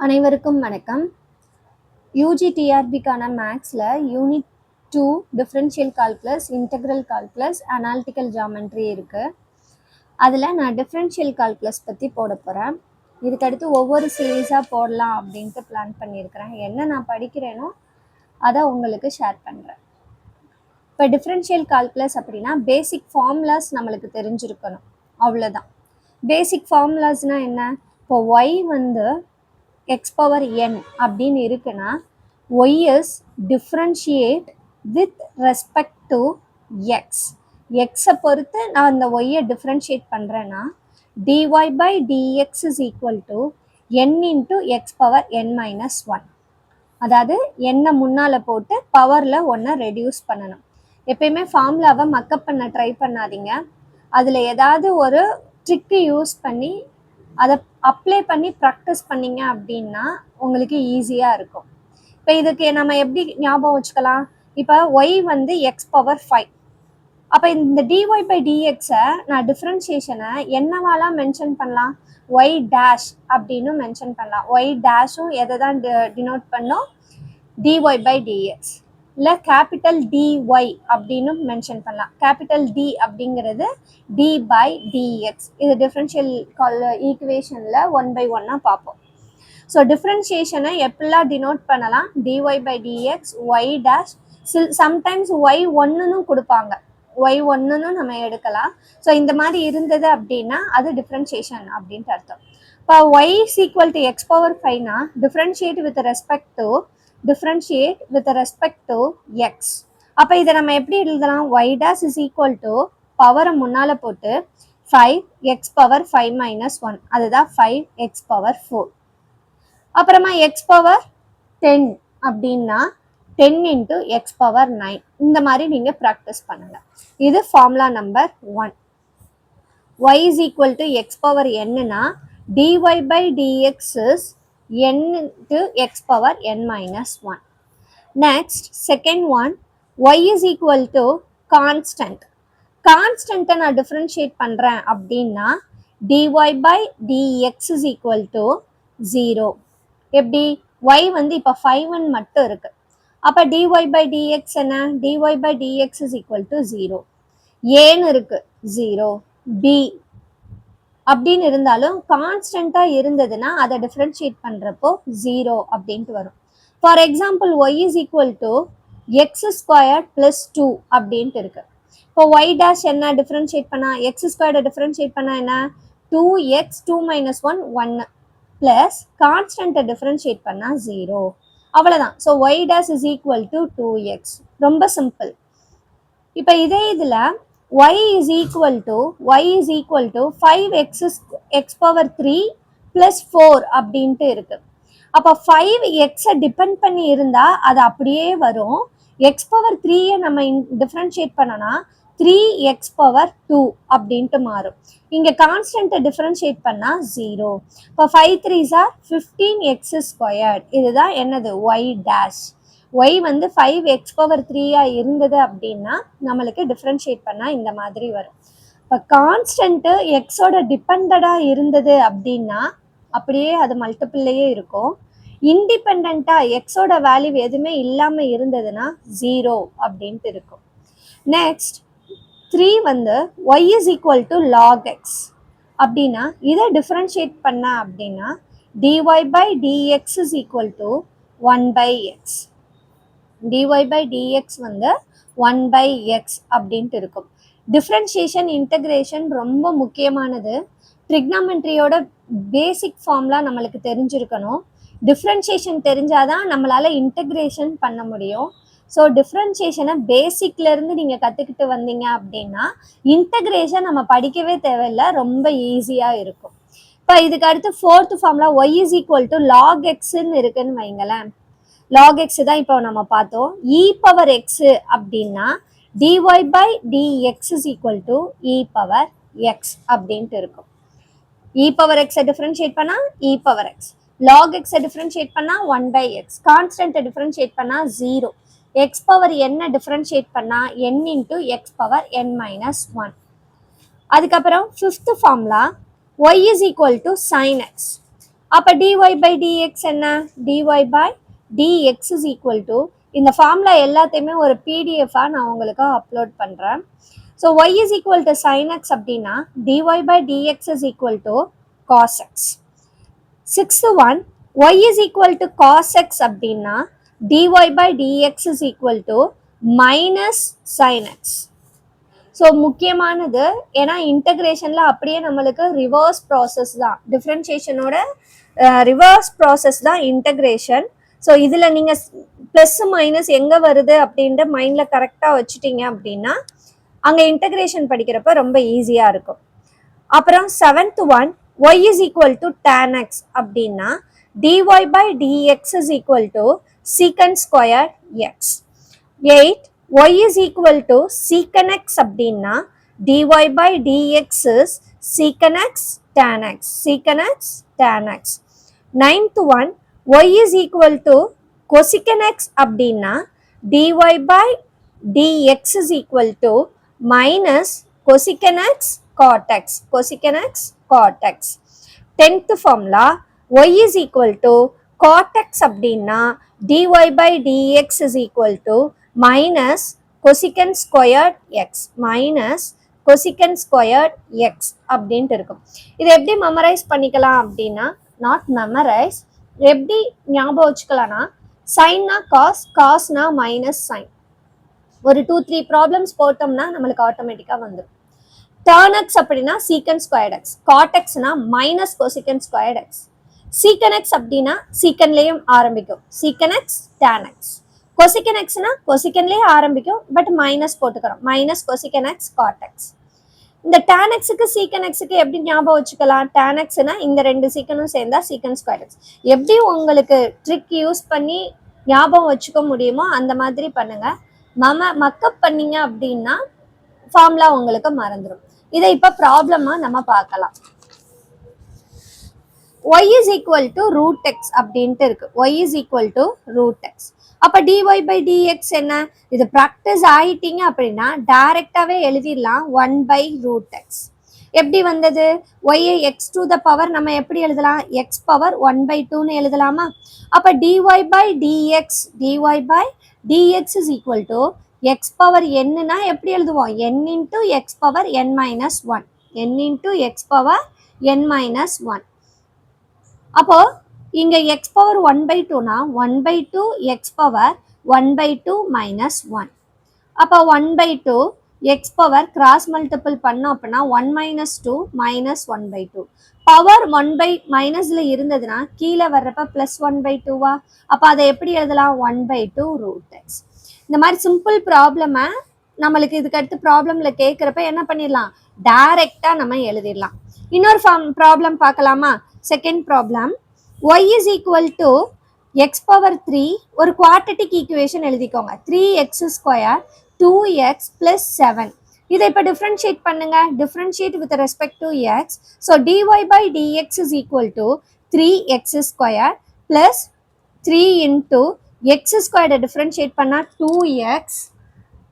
அனைவருக்கும் வணக்கம். யூஜி டிஆர்பிக்கான மேக்ஸில் unit 2 differential calculus, integral calculus, analytical geometry இருக்குது. அதில் நான் டிஃப்ரென்ஷியல் கால்குலஸ் பற்றி போட போகிறேன். இதுக்கடுத்து ஒவ்வொரு சீரீஸாக போடலாம் அப்படின்ட்டு பிளான் பண்ணியிருக்கிறேன். என்ன நான் படிக்கிறேனோ அதை உங்களுக்கு ஷேர் பண்ணுறேன். இப்போ டிஃப்ரென்ஷியல் கால்குலஸ் அப்படின்னா பேசிக் ஃபார்முலாஸ் நம்மளுக்கு தெரிஞ்சிருக்கணும், அவ்வளோதான். பேசிக் ஃபார்முலாஸ்னால் என்ன? இப்போ ஒய் வந்து x power n அப்படின்னு இருக்குன்னா y is differentiate with respect to x. x பொறுத்து நான் அந்த y differentiate பண்ணுறேன்னா dy by dx is equal to n into x power n minus 1. அதாவது n முன்னால் போட்டு பவரில் ஒன்றை ரெடியூஸ் பண்ணணும். எப்பயுமே ஃபார்முலாவை மக்கப் பண்ண ட்ரை பண்ணாதீங்க. அதில் ஏதாவது ஒரு ட்ரிக்கு யூஸ் பண்ணி அதை அப்ளை பண்ணி ப்ராக்டிஸ் பண்ணிங்க அப்படின்னா உங்களுக்கு ஈஸியாக இருக்கும். இப்போ இதுக்கு நம்ம எப்படி ஞாபகம் வச்சுக்கலாம்? இப்போ ஒய் வந்து எக்ஸ் பவர் 5. அப்போ இந்த டிஒய் பை டிஎக்ஸை நான் டிஃப்ரென்ஷியேஷனை என்னவாலாம் மென்ஷன் பண்ணலாம்? ஒய் டேஷ் அப்படின்னு மென்ஷன் பண்ணலாம். ஒய் டேஷும் எதை தான் டினோட் பண்ணோம்? Dy by dx. இல்லை கேபிட்டல் டிஒய் அப்படின்னு மென்ஷன் பண்ணலாம். கேபிட்டல் டி அப்படிங்கிறது டி பை டிஎக்ஸ். இது டிஃப்ரென்ஷியல் ஈக்குவேஷனில் 1/1 பார்ப்போம். ஸோ டிஃப்ரென்ஷியேஷனை எப்படிலாம் டினோட் பண்ணலாம்? Dy by dx y dash. Sometimes y ஒன்றுன்னு கொடுப்பாங்க, ஒய் ஒன்றுன்னு நம்ம எடுக்கலாம். ஸோ இந்த மாதிரி இருந்தது அப்படின்னா அது டிஃப்ரென்ஷியேஷன் அப்படின்ட்டு அர்த்தம். இப்போ y is equal to x power 5னா differentiate with respect to differentiate with respect to x. அப்போ இதை நம்ம எப்படி எழுதலாம்? y dash is equal to பவரை முன்னால் போட்டு 5x power 5 minus 1, அதுதான் 5x power 4. அப்புறமா x power 10 அப்படின்னா 10 into x power 9. இந்த மாதிரி நீங்கள் ப்ராக்டிஸ் பண்ணுங்க. இது formula number 1. y is equal to x power n-னா dy by dx is n into x power n minus 1. Next, second one, y is equal to constant. Constant நான் differentiate பண்ணுறேன் அப்படின்னா dy by dx is equal to 0. எப்படி? y வந்து இப்போ 5 மட்டும் இருக்கு. அப்போ dy by dx என்ன? dy by dx is equal to 0. ஏன்னு இருக்கு 0, b அப்படின்னு இருந்தாலும் கான்ஸ்டண்ட்டாக இருந்ததுன்னா அதை டிஃப்ரென்ஷியேட் பண்ணுறப்போ 0 அப்படின்ட்டு வரும். For example y is equal to x squared plus 2 அப்படின்ட்டு இருக்கு. இப்போ ஒய் டேஷ் என்ன டிஃப்ரென்ஷியேட் பண்ணால்? எக்ஸ் ஸ்கொயர்டை டிஃப்ரென்ஷியேட் பண்ணால் என்ன? 2x 2 minus 1 1 ப்ளஸ் கான்ஸ்டண்ட்டை டிஃப்ரென்ஷியேட் பண்ணால் 0. அவ்வளோதான். So y dash is equal to 2x. ரொம்ப சிம்பிள். இப்போ இதே இதில் y is equal to 5x x power 3 plus 4 அப்படின்ட்டு இருக்கு. அப்போ 5x டிபெண்ட் பண்ணி இருந்தால் அது அப்படியே வரும். x power 3 நம்ம டிஃப்ரென்ஷியேட் பண்ணனா 3x power 2 அப்படின்ட்டு மாறும். இங்கே கான்ஸ்டன்ட்டை டிஃப்ரென்ஷியேட் பண்ணால் 0. இப்போ 5 3s are 15x squared. இதுதான் என்னது? y dash. y வந்து 5x power 3 இருந்தது அப்படின்னா நம்மளுக்கு டிஃப்ரென்ஷியேட் பண்ணால் இந்த மாதிரி வரும். இப்போ கான்ஸ்டன்ட்டு எக்ஸோட டிபெண்டடாக இருந்தது அப்படின்னா அப்படியே அது மல்டிபிள்லேயே இருக்கும். இண்டிபெண்ட்டாக எக்ஸோட வேல்யூ எதுவுமே இல்லாமல் இருந்ததுன்னா 0 அப்படின்ட்டு இருக்கும். நெக்ஸ்ட் 3 வந்து y is equal to log x அப்படின்னா இதை டிஃப்ரென்ஷியேட் பண்ண அப்படின்னா dy by dx is equal to 1 by x. dy by dx வந்து 1 by x அப்படின்ட்டு இருக்கும். டிஃப்ரென்ஷியேஷன் இன்டகிரேஷன் ரொம்ப முக்கியமானது. ட்ரிக்னாமெண்ட்ரியோட பேசிக் ஃபார்ம்லாம் நம்மளுக்கு தெரிஞ்சிருக்கணும். டிஃப்ரென்ஷியேஷன் தெரிஞ்சாதான் நம்மளால் இன்டகிரேஷன் பண்ண முடியும். ஸோ டிஃப்ரென்ஷியேஷனை பேசிக்லேருந்து நீங்கள் கற்றுக்கிட்டு வந்தீங்க அப்படின்னா இன்டகிரேஷன் நம்ம படிக்கவே தேவையில்லை, ரொம்ப ஈஸியாக இருக்கும். இப்போ இதுக்கு அடுத்து fourth formula y is equal to log xன்னு இருக்குன்னு வைங்களேன். log x தான் இப்போ நம்ம பார்த்தோம். e power x அப்படின்னா dy by dx is equal to e power x அப்படின்ட்டு இருக்கும். e power x டிஃப்ரென்ஷியேட் பண்ணால் e power x. log x differentiate பண்ணால் 1 by x. கான்ஸ்டன்ட்டை டிஃப்ரென்ஷியேட் பண்ணால் 0. x power n டிஃப்ரென்ஷியேட் பண்ணால் n into x power n minus 1. அதுக்கப்புறம் fifth formula y is equal to sin x. அப்போ dy by dx என்ன? dy by dx is equal to இந்த formula எல்லாத்தையுமே ஒரு பிடிஎஃபாக நான் உங்களுக்கு அப்லோட் பண்ணுறேன். So y is equal to sin x அப்படின்னா dy by dx is equal to cos x. Sixth one, y is equal to cos x அப்படின்னா dy by dx is equal to minus sin x. So முக்கியமானது, ஏன்னா இன்டகிரேஷனில் அப்படியே நம்மளுக்கு reverse process தான், டிஃப்ரென்ஷியேஷனோட reverse process தான் integration. So இதில் நீங்கள் plus minus எங்கே வருது அப்படின்ட்டு மைண்டில் கரெக்டாக வச்சுட்டீங்க அப்படின்னா அங்கே இன்டகிரேஷன் படிக்கிறப்ப ரொம்ப ஈஸியாக இருக்கும். அப்புறம் seventh one, y is equal to tan x அப்படின்னா dy by dx is equal to secant squared x. 8, y is equal to secant x அப்படின்னா dy by dx is secant x tan x, secant x tan x. Ninth one, y is equal to cosecant x அப்படின்னா dy by dx is equal to minus cosecant x cot x, cosecant x cot x. 10th formula, y is equal to cot x அப்படின்னா dy by dx is equal to minus cosecant squared x, minus cosecant squared x அப்படின்ட்டு இருக்கும். இதை எப்படி memorise பண்ணிக்கலாம் அப்படின்னா, not memorise, எப்படி ஞாபகம் வச்சுக்கலாம்னா சைன்னா cos, காஸ்னா minus sign. ஒரு 2-3 ப்ராப்ளம்ஸ் போட்டோம்னா நம்மளுக்கு ஆட்டோமேட்டிக்காக வந்துடும். tan x அப்படின்னா secant squared x, cot xனா minus cosecant squared x. secant x அப்படின்னா secantலேயும் ஆரம்பிக்கும், secant x tan x. cosecant xனா cosecantலேயே ஆரம்பிக்கும், பட் மைனஸ் போட்டுக்கிறோம், minus cosecant x cot x. இந்த tan xக்கு secant xக்கு எப்படி ஞாபகம் வச்சுக்கலாம்? tan xனா இந்த ரெண்டு சீக்கனும் சேர்ந்தா secant squared x. எப்படி உங்களுக்கு ட்ரிக் யூஸ் பண்ணி ஞாபகம் வச்சுக்க முடியுமோ அந்த மாதிரி பண்ணுங்க. மக்கப் பண்ணீங்க அப்படின்னா ஃபார்முலா உங்களுக்கு மறந்துடும். இதை இப்போ ப்ராப்ளமா நம்ம பார்க்கலாம். y is equal to root x அப்படின்ட்டு இருக்கு, y is equal to root x. அப்போ dy by dx என்ன? இது ப்ராக்டிஸ் ஆயிட்டீங்க அப்படின்னா டைரக்டாவே எழுதிடலாம் 1 by root x. எப்படி வந்தது? y x to the power நம்ம எப்படி எழுதலாம்? x power 1 by 2ன்னு எழுதலாமா? அப்போ dy by dx, dy by dx is equal to x power n-னா எப்படி எழுதுவோம்? n into x power n minus 1, n into x power n minus 1. அப்போ இங்க x power 1 by 2னா 1 by 2 x power 1 by 2 minus 1. அப்போ 1 by 2 x power cross multiple பண்ணோம் அப்படின்னா 1 minus 2 minus 1 by 2. Power 1 by மைனஸ்ல இருந்ததுன்னா கீழே வர்றப்ப பிளஸ் 1 by 2வா? அப்போ அதை எப்படி எழுதலாம்? 1 by 2 root x. இந்த மாதிரி சிம்பிள் ப்ராப்ளமை நம்மளுக்கு இதுக்கு அடுத்து ப்ராப்ளம்ல கேட்குறப்ப என்ன பண்ணிடலாம்? டைரக்டா நம்ம எழுதிடலாம். இன்னொரு ப்ராப்ளம் பார்க்கலாமா? Second problem, y is equal to x power 3, ஒரு குவாட்ரட்டிக் ஈக்குவேஷன் எழுதிக்கோங்க, 3x square 2x plus 7. இதை இப்போ டிஃப்ரென்ஷியேட் பண்ணுங்க, differentiate with respect to x. So dy by dx is equal to 3x square plus 3 into x squared differentiate பண்ணா 2x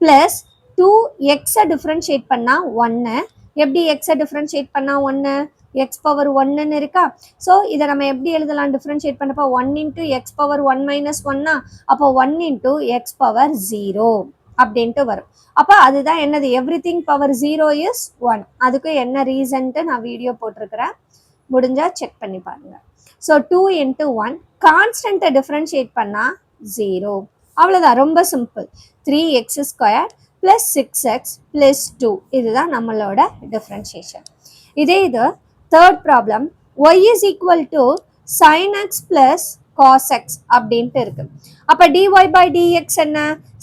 plus 2x differentiate பண்ணா 1. எப்படி x differentiate பண்ணா 1? x power 1ன்னு இருக்கா? So இதை நம்ம எப்படி எழுதலாம்? டிஃப்ரென்ஷியேட் பண்ணப்போ 1 into x power 1 minus 1னா அப்போ 1 into x power 0 அப்படின்ட்டு வரும். அப்போ அதுதான் என்னது? Everything power 0 is 1. அதுக்கு என்ன ரீசன்ட்டு நான் வீடியோ போட்டிருக்கிறேன், முடிஞ்சா செக் பண்ணி பாருங்க. ஸோ 2 into 1, கான்ஸ்டன்ட்டை டிஃப்ரென்ஷியேட் பண்ணா 0. அவ்வளோதான், ரொம்ப simple. 3x square plus 6x plus 2, இதுதான் நம்மளோட டிஃப்ரென்ஷியேஷன். இதே இது third problem, y is equal to sin x plus cos x அப்படின்ட்டு இருக்கு. அப்போ dy by dx என்ன?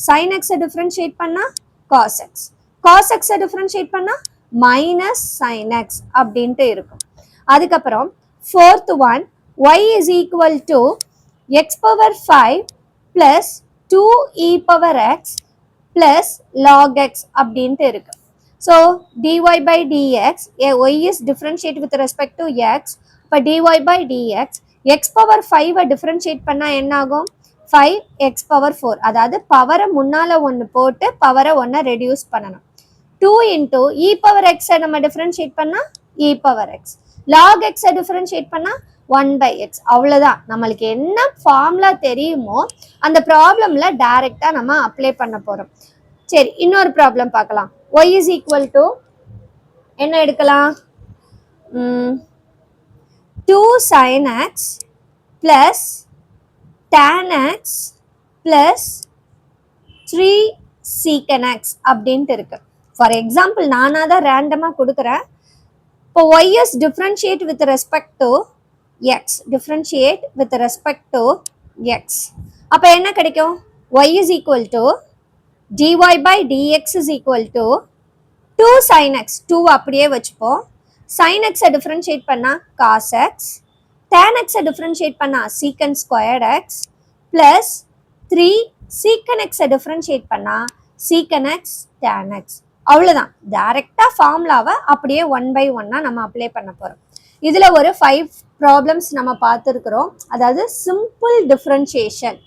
sin x டிஃப்ரென்ஷியேட் பண்ணா cos x, cos x differentiate பண்ணா minus sin x அப்படின்ட்டு இருக்கும். அதுக்கப்புறம் fourth one, y is equal to x power 5 plus 2e power x plus log x அப்படின்ட்டு இருக்கு. So dy by dx, y is differentiate with respect to x. இப்போ dy by dx, x power 5 differentiate பண்ணா என்ன ஆகும்? 5x power 4. அதாவது பவரை முன்னால ஒன்று போட்டு பவரை ஒன்று ரெடியூஸ் பண்ணணும். 2 into e power x நம்ம differentiate பண்ணா e power x. log x differentiate பண்ணா 1/x. அவ்வளவுதான். நம்மளுக்கு என்ன ஃபார்முலா தெரியுமோ அந்த ப்ராப்ளம்ல டைரக்டா நம்ம அப்ளை பண்ண போறோம். சரி, இன்னொரு ப்ராப்ளம் பார்க்கலாம். y is equal to என்ன எடுக்கலாம்? 2 sin x plus tan x plus 3 secant x அப்படின்ட்டு இருக்கு. ஃபார் எக்ஸாம்பிள் நானா தான் ரேண்டமா கொடுக்குறேன். இப்போ y is differentiate with respect to x. differentiate with respect to x. அப்போ என்ன கிடைக்கும்? y is equal to dy by dx is equal to 2 sin x. 2 அப்படியே வச்சுப்போம். sin x differentiate பண்ணா cos x, tan x differentiate பண்ணா secant squared x plus 3 secant x differentiate பண்ணா secant x tan x. அவ்வளவுதான். டைரக்டா ஃபார்முலாவை அப்படியே 1/1 நம்ம அப்ளை பண்ண போறோம். இதுல ஒரு 5 ப்ராப்ளம்ஸ் நம்ம பார்த்துருக்கிறோம். அதாவது சிம்பிள் டிஃபரன்ஷியேஷன்,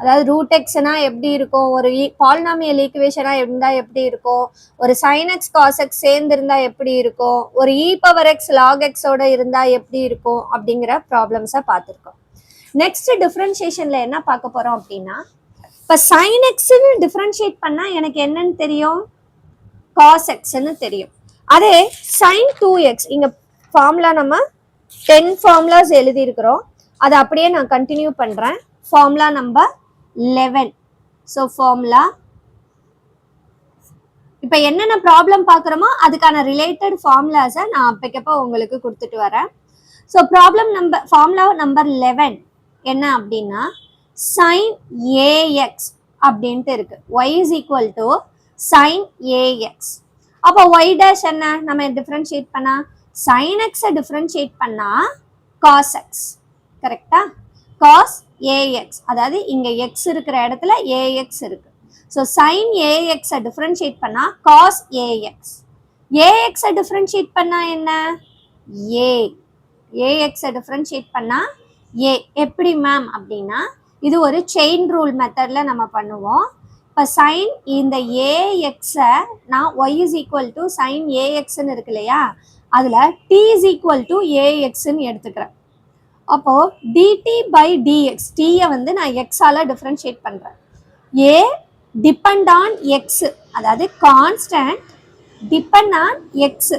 அதாவது ரூட் எக்ஸ்னா எப்படி இருக்கும், ஒரு பாலினாமியல் ஈக்குவேஷனா இருந்தா எப்படி இருக்கும், ஒரு சைன் எக்ஸ் காஸ் எக்ஸ் சேர்ந்து இருந்தா எப்படி இருக்கும், ஒரு இ பவர் எக்ஸ் லாக் எக்ஸோட இருந்தா எப்படி இருக்கும் அப்படிங்கிற ப்ராப்ளம்ஸை பார்த்துருக்கோம். நெக்ஸ்ட் டிஃபரன்ஷியேஷன்ல என்ன பார்க்க போறோம் அப்படின்னா, இப்போ சைன் எக்ஸ்ன்னு டிஃபரன்ஷியேட் பண்ணா எனக்கு என்னன்னு தெரியும்? காஸ் எக்ஸ்ன்னு தெரியும். அதே சைன் 2x, இங்க ஃபார்முலா நம்ம 10 ஃபார்முலாஸ் எழுதி இருக்கிறோம். அதை அப்படியே நான் கண்டினியூ பண்றேன். Formula number 11. ஸோ ஃபார்முலா இப்போ என்னென்ன ப்ராப்ளம் பார்க்குறோமோ அதுக்கான ரிலேட்டட் ஃபார்முலாஸை நான் அப்பக்கப்போ உங்களுக்கு கொடுத்துட்டு வரேன். So problem number formula number 11 என்ன அப்படின்னா சைன் ஏஎக்ஸ் அப்படின்ட்டு இருக்கு. y is equal to sin ax. அப்போ y dash என்ன? நம்ம டிஃபரன்ஷியேட் பண்ணா sin x டிஃபரன்ஷியேட் பண்ணா cos x. கரெக்டா? cos ax, அதாவது இங்க x இருக்கிற இடத்துல ax இருக்கு. ஸோ sin ax டிஃபரன்ஷியேட் பண்ணா cos ax. ax டிஃபரன்ஷியேட் பண்ணா என்ன? a. ax டிஃபரன்ஷியேட் பண்ணா a. எப்படி மேம் அப்படின்னா, இது ஒரு செயின் ரூல் மெத்தட்ல நம்ம பண்ணுவோம். இப்போ சைன் இந்த ஏஎக்ஸை நான் y is equal to sin axன்னு இருக்கு இல்லையா, அதில் t is equal to axன்னு எடுத்துக்கிறேன். அப்போ dt by dx, டீயை வந்து நான் எக்ஸால டிஃப்ரென்ஷியேட் பண்ணுறேன். a டிபெண்ட் ஆன் எக்ஸ், அதாவது கான்ஸ்டன்ட் டிபெண்ட் ஆன் எக்ஸ்.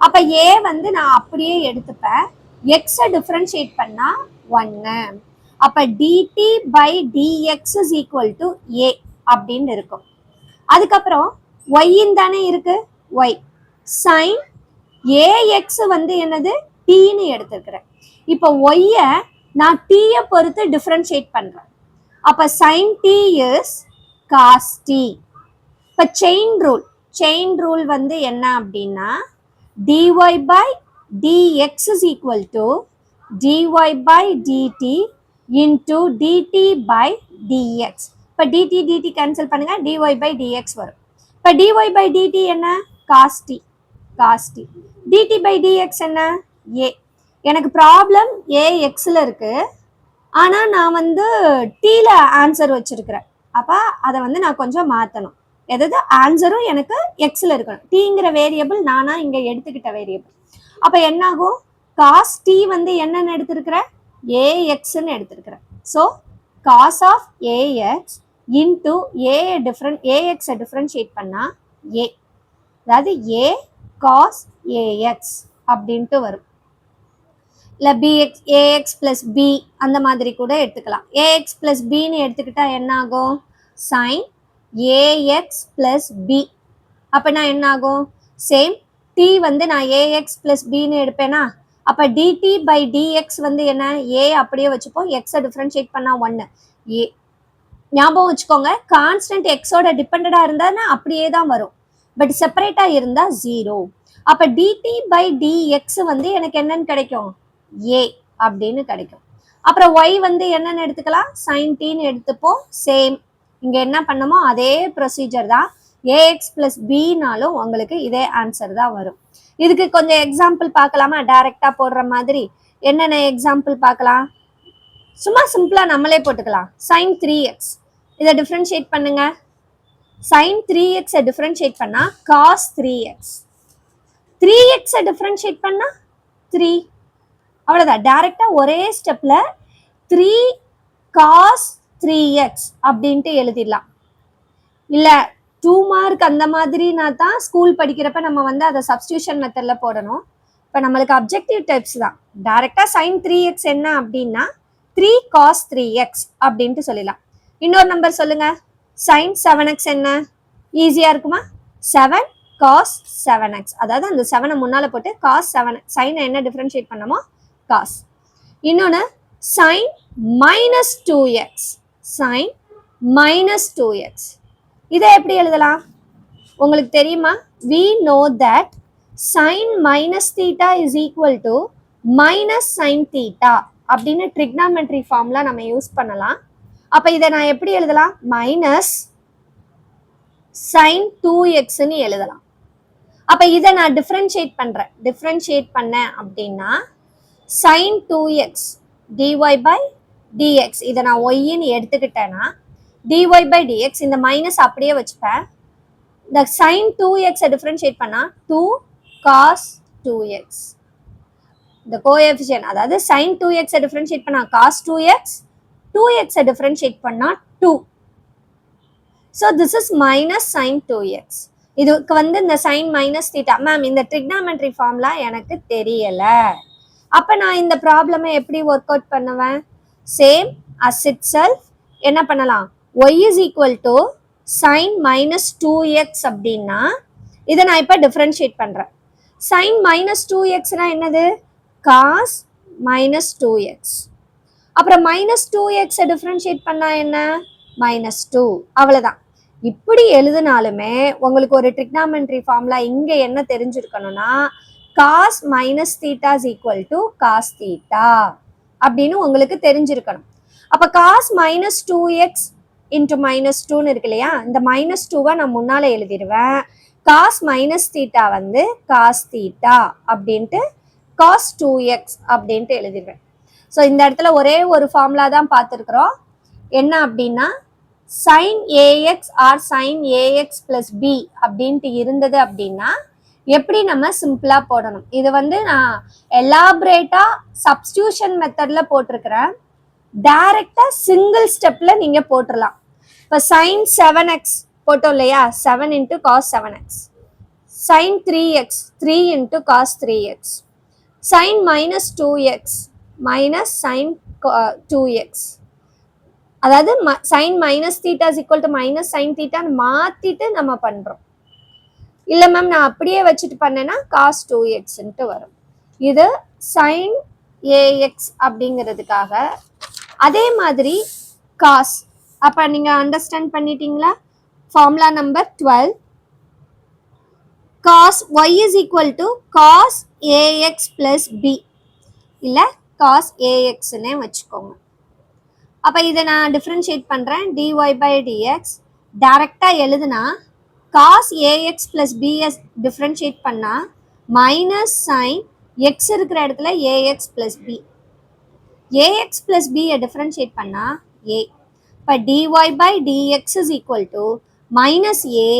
அப்போ a வந்து நான் அப்படியே எடுத்துப்பேன். எக்ஸை டிஃப்ரென்ஷியேட் பண்ணால் 1. அப்போ dt by dx is equal to a அப்படின்னு இருக்கும். அதுக்கப்புறம் y தானே இருக்கு, y sin ax வந்து என்னது? tன்னு எடுத்துக்கிறேன். இப்போ y-ய நான் t-ய பொறுத்து டிஃபரன்ஷியேட் பண்றேன். அப்ப sin t is cos t. இப்போ செயின் ரூல் வந்து என்ன அப்படின்னா dy by dx is equal to dy by dt into dt by dx. இப்போ dt கேன்சல் பண்ணுங்க, dy by dx வரும். இப்போ dy by dt என்ன? cos t. dt by dx என்ன? a. எனக்கு ப்ராப்ளம் axல இருக்கு, ஆனால் நான் வந்து டீல ஆன்சர் வச்சிருக்கிறேன். அப்போ அதை வந்து நான் கொஞ்சம் மாற்றணும். எதாவது ஆன்சரும் எனக்கு எக்ஸில் இருக்கணும். டீங்கிற வேரியபிள் நானா இங்கே எடுத்துக்கிட்ட வேரியபிள். அப்போ என்னாகும்? காஸ் டி வந்து என்னன்னு எடுத்திருக்கிறேன்? ஏஎக்ஸ்ன்னு எடுத்திருக்கிறேன். So cos of a x into ஏஎக்ஸை டிஃப்ரென்ஷியேட் பண்ணால் ஏ, அதாவது ஏ காஸ் ஏஎக்ஸ் அப்படின்ட்டு வரும். இல்லை பிஎக்ஸ் ஏஎக்ஸ் ப்ளஸ் பி அந்த மாதிரி கூட எடுத்துக்கலாம். ஏஎக்ஸ் ப்ளஸ் பின்னு எடுத்துக்கிட்டா என்ன ஆகும்? Sine ax plus b. அப்போனா என்ன ஆகும்? சேம் டி வந்து நான் ஏஎக்ஸ் ப்ளஸ் பின்னு எடுப்பேனா, அப்போ டிடி பை டிஎக்ஸ் வந்து என்ன? ஏ அப்படியே வச்சுப்போம், எக்ஸை டிஃப்ரென்ஷியேட் பண்ணால் 1. ஏ ஞாபகம் வச்சுக்கோங்க, கான்ஸ்டன்ட் எக்ஸோட டிபெண்டடாக இருந்தால் அப்படியே தான் வரும், பட் செப்பரேட்டாக இருந்தால் 0. அப்போ டிடி பை டிஎக்ஸ் வந்து எனக்கு என்னன்னு கிடைக்கும்? ஏ அப்படின்னு கிடைக்கும். அப்புறம் ஒய் வந்து என்னன்னு எடுத்துக்கலாம்? சைன் டீன்னு எடுத்துப்போம். சேம் இங்கே என்ன பண்ணமோ அதே ப்ரொசீஜர் தான். ஏஎக்ஸ் ப்ளஸ் பினாலும் உங்களுக்கு இதே ஆன்சர் தான் வரும். இதுக்கு கொஞ்சம் எக்ஸாம்பிள் பார்க்கலாமா? டைரக்டா போடுற மாதிரி என்னென்ன எக்ஸாம்பிள் பார்க்கலாம்? சும்மா சிம்பிளா நம்மளே போட்டுக்கலாம். sin 3x இதை டிஃபரன்ஷியேட் பண்ணுங்க. sin 3x டிஃபரன்ஷியேட் பண்ணா cos 3x. 3x டிஃபரன்ஷியேட் பண்ணா 3. அவ்வளோதான். டைரெக்டாக ஒரே ஸ்டெப்பில் 3 cos 3x அப்படின்ட்டு எழுதிடலாம். இல்லை 2 மார்க் அந்த மாதிரினா தான் ஸ்கூல் படிக்கிறப்ப நம்ம வந்து அதை சப்ஸ்டியூஷன் மெத்தடில் போடணும். இப்போ நம்மளுக்கு அப்ஜெக்டிவ் டைப்ஸ் தான். டைரெக்டாக sin 3x என்ன அப்படின்னா 3 cos 3x அப்படின்ட்டு சொல்லிடலாம். இன்னொரு நம்பர் சொல்லுங்க. sin 7x என்ன? ஈஸியாக இருக்குமா? 7 cos 7x. அதாவது அந்த 7 முன்னால் போட்டு cos 7 sin என்ன டிஃப்ரென்ஷியேட் பண்ணமோ cos. இன்னொன்று sin minus 2x. sin minus 2x. இதை எப்படி எழுதலாம்? உங்களுக்கு தெரியுமா? we know that sin minus theta is equal to minus sin theta அப்படின்னு ட்ரிக்னாமெட்ரி ஃபார்முலா நம்ம யூஸ் பண்ணலாம். அப்போ இதை நான் எப்படி எழுதலாம்? மைனஸ் sin 2xன்னு எழுதலாம். அப்போ இதை நான் டிஃப்ரென்ஷியேட் பண்ணுறேன். டிஃப்ரென்ஷியேட் பண்ணேன் அப்படின்னா sin 2x dy by dx. இதை நான் ஒய்ன்னு எடுத்துக்கிட்டேன்னா dy by dx இந்த மைனஸ் அப்படியே வச்சுப்பேன். இந்த sin 2x டிஃபரன்ஷியேட் பண்ணா 2 cos 2x. இந்த கோஎஃபிஷியன்ட் அதாவது sin 2x டிஃபரன்ஷியேட் பண்ணா cos 2x, 2x டிஃபரன்ஷியேட் பண்ணா 2. So this is minus sin 2x. இதுக்கு வந்து இந்த sin minus theta. மேம் இந்த ட்ரிக்னாமெட்ரி ஃபார்முலா எனக்கு தெரியல. அப்போ நான் இந்த ப்ராப்ளமை எப்படி ஒர்க் அவுட் பண்ணுவேன்? சேம் as itself என்ன பண்ணலாம்? y is equal to sin minus 2x அப்படின்னா இதை நான் இப்போ டிஃப்ரென்ஷியேட் பண்ணுறேன். sin minus 2xனா என்னது? cos minus 2x. அப்புறம் minus 2x டிஃப்ரென்ஷியேட் பண்ணா என்ன? minus 2. அவ்வளோதான். இப்படி எழுதினாலுமே உங்களுக்கு ஒரு ட்ரிக்னாமெட்ரி ஃபார்முலா இங்கே என்ன தெரிஞ்சிருக்கணும்னா cos minus theta is equal to cos theta அப்படின்னு உங்களுக்கு தெரிஞ்சிருக்கணும். அப்போ cos minus 2x into minus 2ன்னு இருக்கு இல்லையா? இந்த minus 2வை நான் முன்னால் எழுதிடுவேன். cos minus theta வந்து cos theta அப்படின்ட்டு cos 2x அப்படின்ட்டு எழுதிடுவேன். ஸோ இந்த இடத்துல ஒரே ஒரு ஃபார்முலா தான் பார்த்துருக்குறோம். என்ன அப்படின்னா sin ax or sin ax plus b அப்படின்ட்டு இருந்தது அப்படின்னா எப்படி நம்ம சிம்பிளா போடணும்? இது வந்து நான் எலாபரேட்டா சப்ஸ்டியூஷன் மெத்தட்ல போட்டிருக்கிறேன். டைரக்டா சிங்கிள் ஸ்டெப்ல நீங்க போட்டுடலாம். இப்போ sin 7x போட்டோம் இல்லையா? 7 into cos 7x. sin 3x 3 into cos 3x. sin minus 2x minus sin 2x. அதாவது sin minus theta is equal to minus sin theta மாத்திட்டு நம்ம பண்றோம். இல்லை மேம் நான் அப்படியே வச்சுட்டு பண்ணேன்னா cos 2xன்ட்டு வரும். இது sin ax அப்படிங்கிறதுக்காக. அதே மாதிரி cos. அப்போ நீங்கள் அண்டர்ஸ்டாண்ட் பண்ணிட்டீங்களா? Formula number 12. cos y is equal to cos ax plus b. இல்லை cos axன்னே வச்சுக்கோங்க. அப்போ இதை நான் டிஃப்ரென்ஷியேட் பண்ணுறேன். dy by dx டைரெக்டாக எழுதுனா cos ax plus bs differentiate பண்ணால் மைனஸ் sin x இருக்கிற இடத்துல ax plus b. ax plus b differentiate பண்ணால் a. இப்போ dy by dx is equal to minus a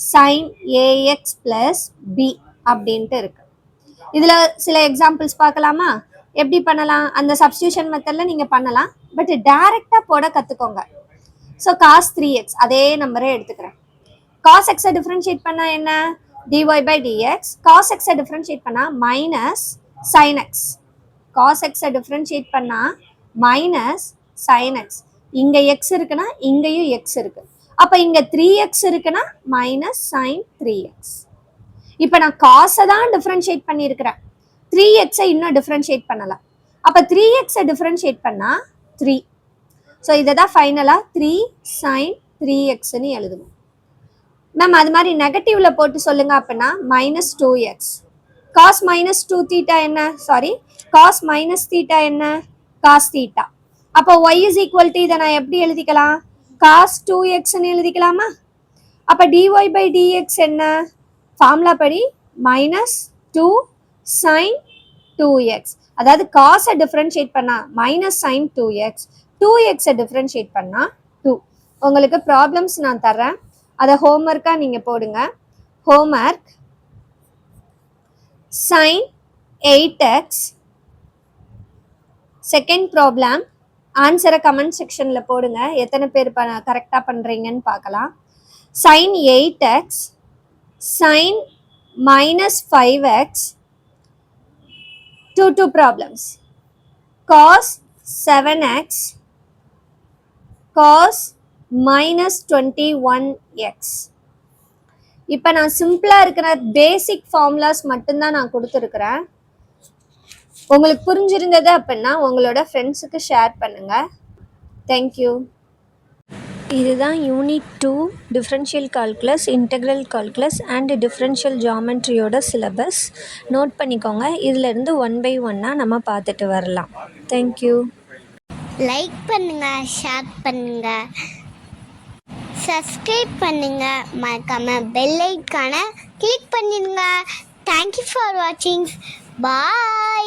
sin ax plus b அப்படின்ட்டு இருக்கு. இதில் சில எக்ஸாம்பிள்ஸ் பார்க்கலாமா? எப்படி பண்ணலாம்? அந்த சப்ஸ்டியூஷன் மெத்தடில் நீங்கள் பண்ணலாம். பட் டைரெக்டாக போட கற்றுக்கோங்க. ஸோ cos 3x அதே நம்பரே எடுத்துக்கிறேன். cos x டிஃபரன்ஷியேட் பண்ணா என்ன? dy by dx. cos x differentiate பண்ணா minus sin x. cos x differentiate பண்ணா மைனஸ் sin x. இங்க x இருக்குன்னா இங்கேயும் x இருக்கு. அப்ப இங்க 3x இருக்குன்னா மைனஸ் sin 3x. இப்போ நான் cos தான் டிஃபரன்ஷியேட் பண்ணியிருக்கிறேன். 3x இன்னும் டிஃபரன்ஷியேட் பண்ணலாம். அப்ப 3x டிஃபரன்ஷியேட் பண்ணா 3. ஸோ இதை தான் ஃபைனலாக 3 sin 3xன்னு எழுதணும். மேம் அது மாதிரி நெகட்டிவ்ல போட்டு சொல்லுங்க அப்படின்னா minus 2x. cos minus 2 theta என்ன? சாரி cos மைனஸ் தீட்டா என்ன? cos theta. அப்போ y is equal to இதை நான் எப்படி எழுதிக்கலாம்? cos 2xன்னு எழுதிக்கலாமா? அப்போ dy by dx என்ன? ஃபார்முலா படி மைனஸ் 2 sin 2x. அதாவது காஸை டிஃப்ரென்ஷியேட் பண்ணா minus sin 2x, 2x differentiate பண்ணா 2. உங்களுக்கு ப்ராப்ளம்ஸ் நான் தர்றேன். அதை ஹோம்ஒர்க்காக நீங்கள் போடுங்க. Homework sin 8x second problem ஆன்சரை கமெண்ட் செக்ஷனில் போடுங்க. எத்தனை பேர் கரெக்டாக பண்ணுறீங்கன்னு பார்க்கலாம். sin 8x sin minus 5x, two problems. Cos 7x cos minus 21x. இப்போ நான் சிம்பிளாக இருக்கிற பேசிக் ஃபார்முலாஸ் மட்டும்தான் நான் கொடுத்துருக்குறேன். உங்களுக்கு புரிஞ்சிருந்தது அப்படின்னா உங்களோட ஃப்ரெண்ட்ஸுக்கு ஷேர் பண்ணுங்கள். தேங்க்யூ. இதுதான் unit 2 differential calculus, integral calculus and differential ஜாமெட்ரியோட சிலபஸ். நோட் பண்ணிக்கோங்க. இதிலிருந்து 1 by 1 நம்ம பார்த்துட்டு வரலாம். தேங்க்யூ. லைக் பண்ணுங்க, ஷேர் பண்ணுங்க, சப்ஸ்கிரைப் பண்ணுங்க, மறக்காம பெல் ஐகானை கிளிக் பண்ணிடுங்க. தேங்க்யூ ஃபார் வாட்சிங். பாய்.